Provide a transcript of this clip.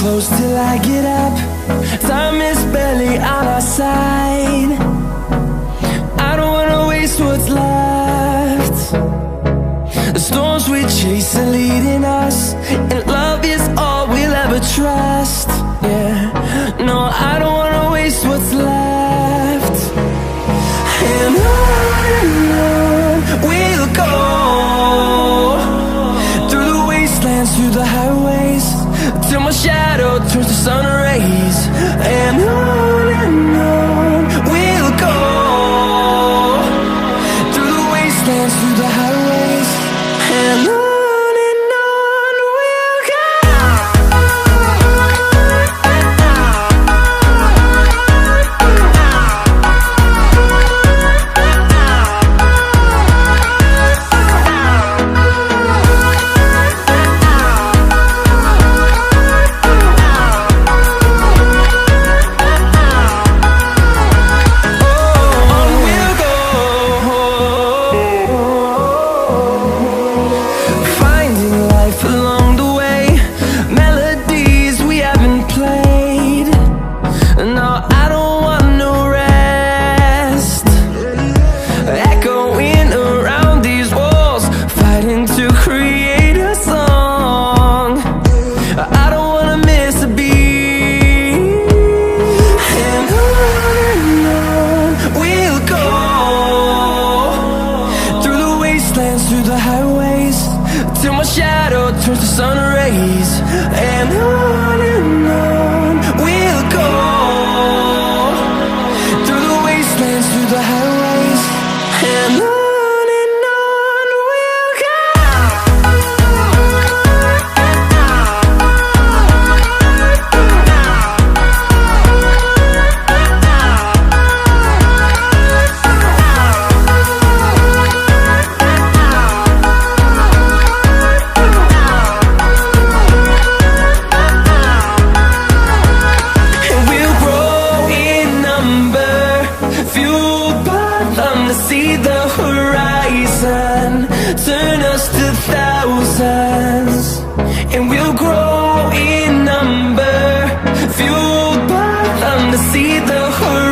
close till I get up. Time is barely on our side. I don't wanna waste what's left. The storms we chase are leading us, and love is all we'll ever trust. Yeah, no, I don't wanna waste what's left. And on we'll go, through the wastelands, through the highways, till my shadow turns to sun rays. And on we'll go, through the wastelands, through the highways, and on we'll go. Through the highways, till my shadow turns to sun rays. And on we'll go, through the wastelands, through the highways, and on we'll go. See the horizon turn us to thousands, and we'll grow in number, fueled by them to see the horizon.